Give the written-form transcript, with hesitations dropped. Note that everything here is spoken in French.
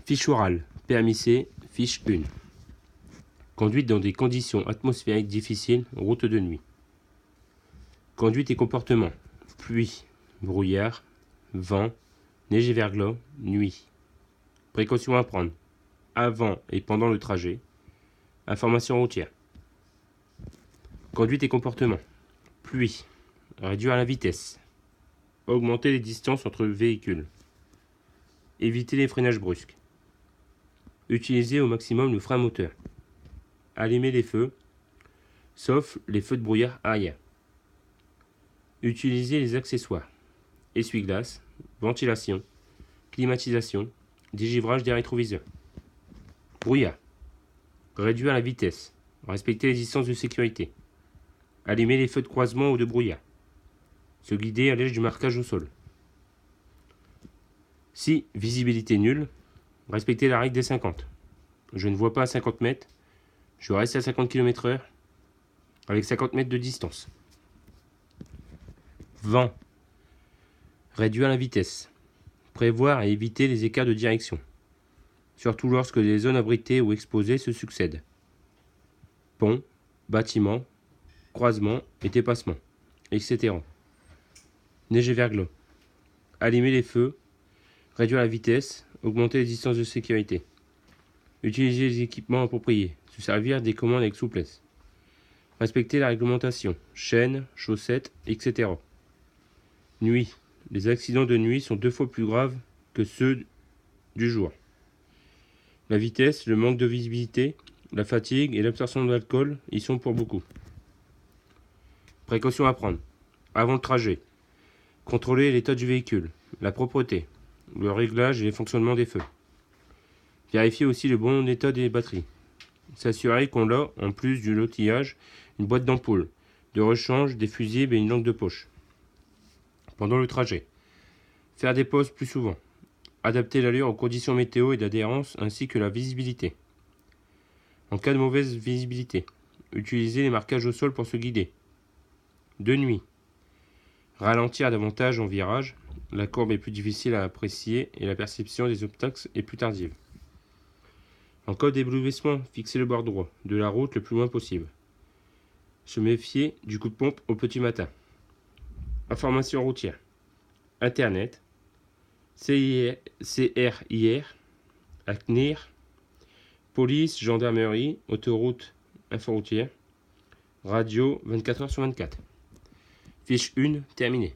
Fiche orale. Permis C. Fiche 1. Conduite dans des conditions atmosphériques difficiles, route de nuit. Conduite et comportement. Pluie, brouillard, vent, neige et verglas, nuit. Précautions à prendre. Avant et pendant le trajet. Information routière. Conduite et comportement. Pluie. Réduire la vitesse. Augmenter les distances entre véhicules. Éviter les freinages brusques. Utiliser au maximum le frein moteur. Allumer les feux, sauf les feux de brouillard arrière. Utiliser les accessoires. Essuie-glace, ventilation, climatisation, dégivrage des rétroviseurs. Brouillard. Réduire la vitesse. Respecter les distances de sécurité. Allumer les feux de croisement ou de brouillard. Se guider à l'aide du marquage au sol. Si visibilité nulle, respectez la règle des 50. Je ne vois pas à 50 mètres, je reste à 50 km/h avec 50 mètres de distance. Vent. Réduire la vitesse. Prévoir et éviter les écarts de direction, surtout lorsque les zones abritées ou exposées se succèdent. Pont, bâtiments, croisements et dépassements, etc. Neige et verglas. Allumer les feux, réduire la vitesse, augmenter les distances de sécurité. Utiliser les équipements appropriés, se servir des commandes avec souplesse. Respecter la réglementation, chaînes, chaussettes, etc. Nuit. Les accidents de nuit sont 2 fois plus graves que ceux du jour. La vitesse, le manque de visibilité, la fatigue et l'absorption d'alcool y sont pour beaucoup. Précautions à prendre. Avant le trajet. Contrôler l'état du véhicule, la propreté, le réglage et les fonctionnements des feux. Vérifier aussi le bon état des batteries. S'assurer qu'on a, en plus du l'outillage, une boîte d'ampoules, de rechange, des fusibles et une lampe de poche. Pendant le trajet. Faire des pauses plus souvent. Adapter l'allure aux conditions météo et d'adhérence ainsi que la visibilité. En cas de mauvaise visibilité, utiliser les marquages au sol pour se guider. De nuit. Ralentir davantage en virage, la courbe est plus difficile à apprécier et la perception des obstacles est plus tardive. En cas d'éblouissement, fixer le bord droit de la route le plus loin possible. Se méfier du coup de pompe au petit matin. Information routière. Internet, CRIR, ACNIR, police, gendarmerie, autoroute, inforoutière, radio 24h/24. Fiche 1 terminée.